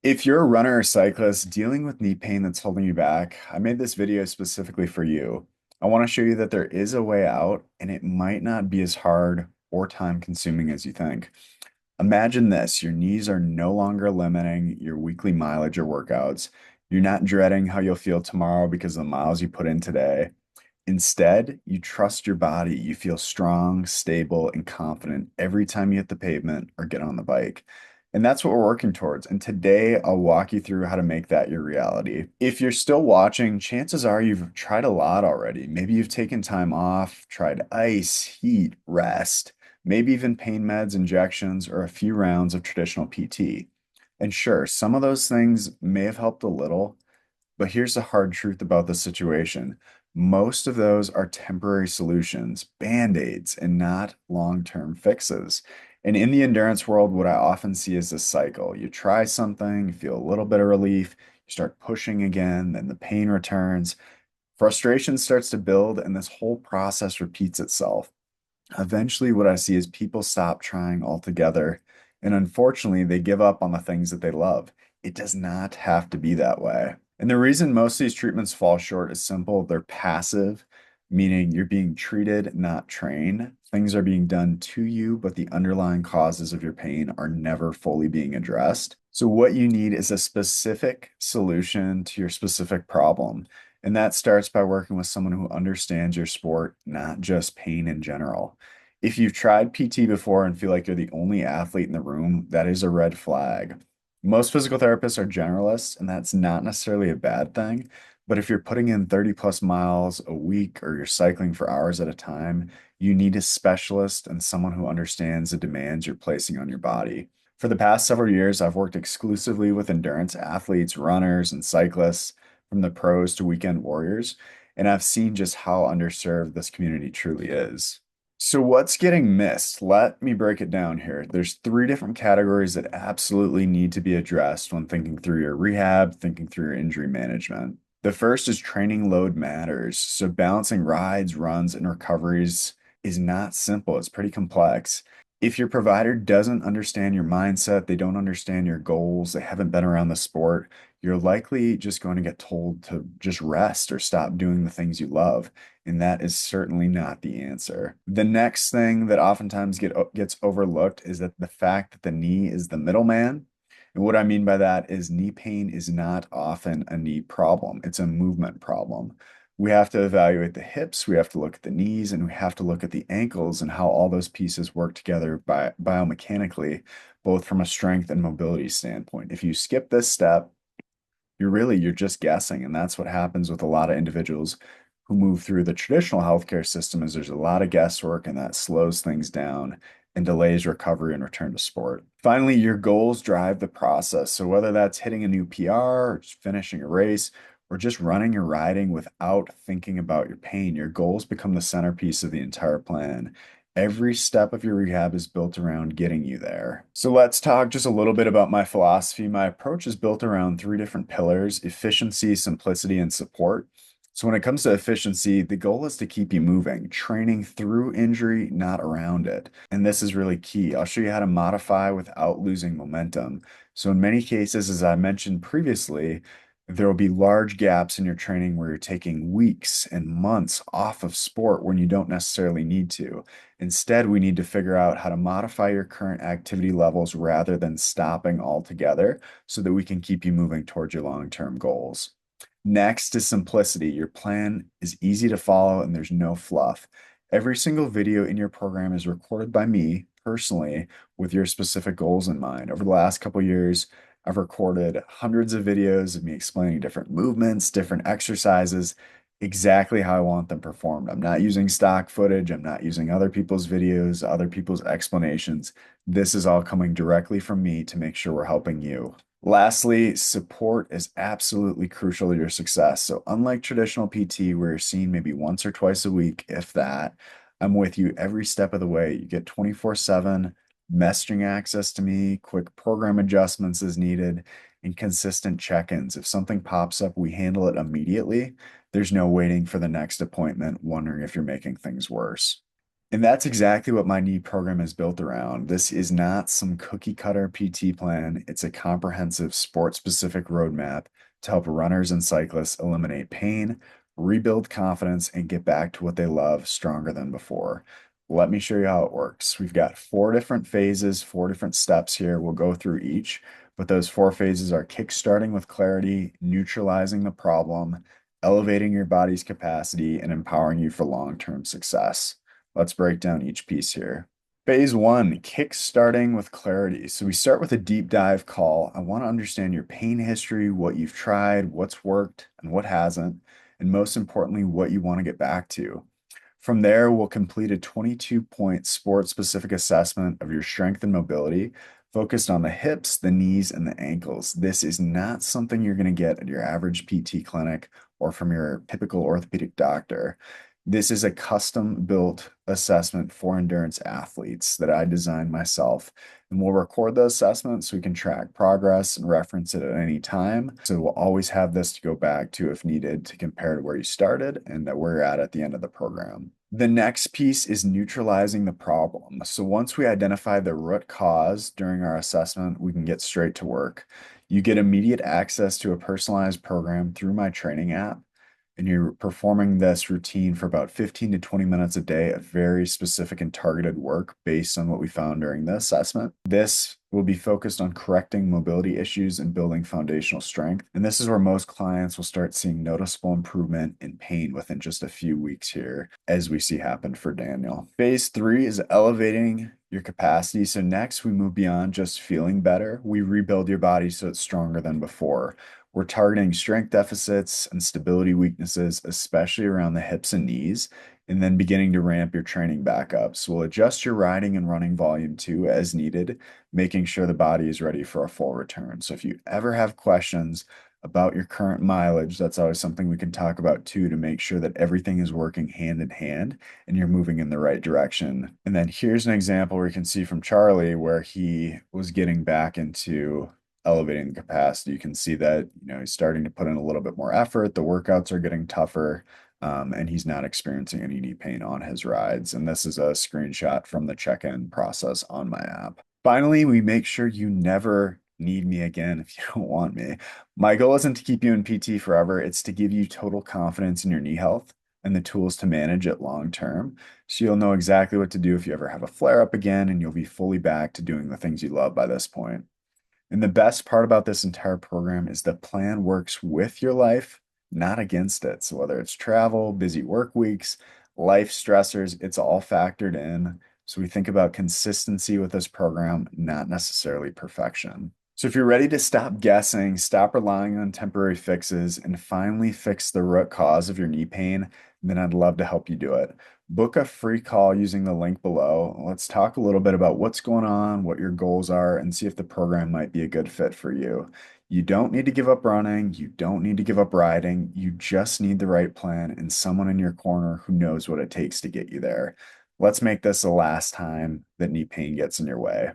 If you're a runner or cyclist dealing with knee pain that's holding you back, I made this video specifically for you. I want to show you that there is a way out and it might not be as hard or time consuming as you think. Imagine this, your knees are no longer limiting your weekly mileage or workouts. You're not dreading how you'll feel tomorrow because of the miles you put in today. Instead, you trust your body. You feel strong, stable, and confident every time you hit the pavement or get on the bike. And that's what we're working towards. And today, I'll walk you through how to make that your reality. If you're still watching, chances are you've tried a lot already. Maybe you've taken time off, tried ice, heat, rest, maybe even pain meds, injections, or a few rounds of traditional PT. And sure, some of those things may have helped a little, but here's the hard truth about the situation. Most of those are temporary solutions, band-aids, and not long-term fixes. And in the endurance world, what I often see is this cycle. You try something, you feel a little bit of relief, you start pushing again, then the pain returns. Frustration starts to build, and this whole process repeats itself. Eventually, what I see is people stop trying altogether, and unfortunately, they give up on the things that they love. It does not have to be that way. And the reason most of these treatments fall short is simple. They're passive, meaning you're being treated, not trained. Things are being done to you, but the underlying causes of your pain are never fully being addressed. So, what you need is a specific solution to your specific problem. And that starts by working with someone who understands your sport, not just pain in general. If you've tried PT before and feel like you're the only athlete in the room, that is a red flag. Most physical therapists are generalists, and that's not necessarily a bad thing. But if you're putting in 30 plus miles a week or you're cycling for hours at a time, you need a specialist and someone who understands the demands you're placing on your body. For the past several years, I've worked exclusively with endurance athletes, runners, and cyclists, from the pros to weekend warriors, and I've seen just how underserved this community truly is. So what's getting missed? Let me break it down here. There's three different categories that absolutely need to be addressed when thinking through your rehab, thinking through your injury management. The first is training load matters. So balancing rides, runs, and recoveries is not simple. It's pretty complex. If your provider doesn't understand your mindset, they don't understand your goals, they haven't been around the sport, you're likely just going to get told to just rest or stop doing the things you love. And that is certainly not the answer. The next thing that oftentimes gets overlooked is that the fact that the knee is the middleman. And what I mean by that is knee pain is not often a knee problem, it's a movement problem. We have to evaluate the hips, we have to look at the knees, and we have to look at the ankles and how all those pieces work together biomechanically, both from a strength and mobility standpoint. If you skip this step, you're just guessing, and that's what happens with a lot of individuals who move through the traditional healthcare system is there's a lot of guesswork and that slows things down and delays recovery and return to sport. Finally, your goals drive the process. So whether that's hitting a new PR or just finishing a race or just running or riding without thinking about your pain, your goals become the centerpiece of the entire plan. Every step of your rehab is built around getting you there. So let's talk just a little bit about my philosophy. My approach is built around three different pillars: efficiency, simplicity, and support. So when it comes to efficiency, the goal is to keep you moving, training through injury, not around it. And this is really key. I'll show you how to modify without losing momentum. So in many cases, as I mentioned previously, there will be large gaps in your training where you're taking weeks and months off of sport when you don't necessarily need to. Instead, we need to figure out how to modify your current activity levels rather than stopping altogether so that we can keep you moving towards your long-term goals. Next is simplicity. Your plan is easy to follow and there's no fluff. Every single video in your program is recorded by me personally with your specific goals in mind. Over the last couple years, I've recorded hundreds of videos of me explaining different movements, different exercises, exactly how I want them performed. I'm not using stock footage. I'm not using other people's videos, other people's explanations. This is all coming directly from me to make sure we're helping you. Lastly, support is absolutely crucial to your success. So unlike traditional PT, where you're seen maybe once or twice a week, if that, I'm with you every step of the way. You get 24/7 messaging access to me, quick program adjustments as needed, and consistent check-ins. If something pops up, we handle it immediately. There's no waiting for the next appointment, wondering if you're making things worse. And that's exactly what my knee program is built around. This is not some cookie cutter PT plan. It's a comprehensive sport specific roadmap to help runners and cyclists eliminate pain, rebuild confidence, and get back to what they love stronger than before. Let me show you how it works. We've got four different phases, four different steps here. We'll go through each, but those four phases are kickstarting with clarity, neutralizing the problem, elevating your body's capacity, and empowering you for long-term success. Let's break down each piece here. Phase one, kick starting with clarity. So we start with a deep dive call. I want to understand your pain history, what you've tried, what's worked, and what hasn't, and most importantly, what you want to get back to. From there, we'll complete a 22-point sport-specific assessment of your strength and mobility, focused on the hips, the knees, and the ankles. This is not something you're going to get at your average PT clinic or from your typical orthopedic doctor. This is a custom-built assessment for endurance athletes that I designed myself. And we'll record the assessment so we can track progress and reference it at any time. So we'll always have this to go back to if needed to compare to where you started and that where you're at the end of the program. The next piece is neutralizing the problem. So once we identify the root cause during our assessment, we can get straight to work. You get immediate access to a personalized program through my training app, and you're performing this routine for about 15 to 20 minutes a day of very specific and targeted work based on what we found during the assessment. This will be focused on correcting mobility issues and building foundational strength. And this is where most clients will start seeing noticeable improvement in pain within just a few weeks here, as we see happen for Daniel. Phase three is elevating your capacity. So next we move beyond just feeling better. We rebuild your body so it's stronger than before. We're targeting strength deficits and stability weaknesses, especially around the hips and knees, and then beginning to ramp your training back up. So we'll adjust your riding and running volume too as needed, making sure the body is ready for a full return. So if you ever have questions about your current mileage, that's always something we can talk about too, to make sure that everything is working hand in hand and you're moving in the right direction. And then here's an example where you can see from Charlie where he was getting back into elevating the capacity. You can see that, he's starting to put in a little bit more effort. The workouts are getting tougher, and he's not experiencing any knee pain on his rides. And this is a screenshot from the check-in process on my app. Finally, we make sure you never need me again if you don't want me. My goal isn't to keep you in PT forever. It's to give you total confidence in your knee health and the tools to manage it long term. So you'll know exactly what to do if you ever have a flare up again, and you'll be fully back to doing the things you love by this point. And the best part about this entire program is the plan works with your life, not against it. So whether it's travel, busy work weeks, life stressors, it's all factored in. So we think about consistency with this program, not necessarily perfection. So if you're ready to stop guessing, stop relying on temporary fixes, and finally fix the root cause of your knee pain, then I'd love to help you do it. Book a free call using the link below. Let's talk a little bit about what's going on, what your goals are, and see if the program might be a good fit for you. You don't need to give up running. You don't need to give up riding. You just need the right plan and someone in your corner who knows what it takes to get you there. Let's make this the last time that knee pain gets in your way.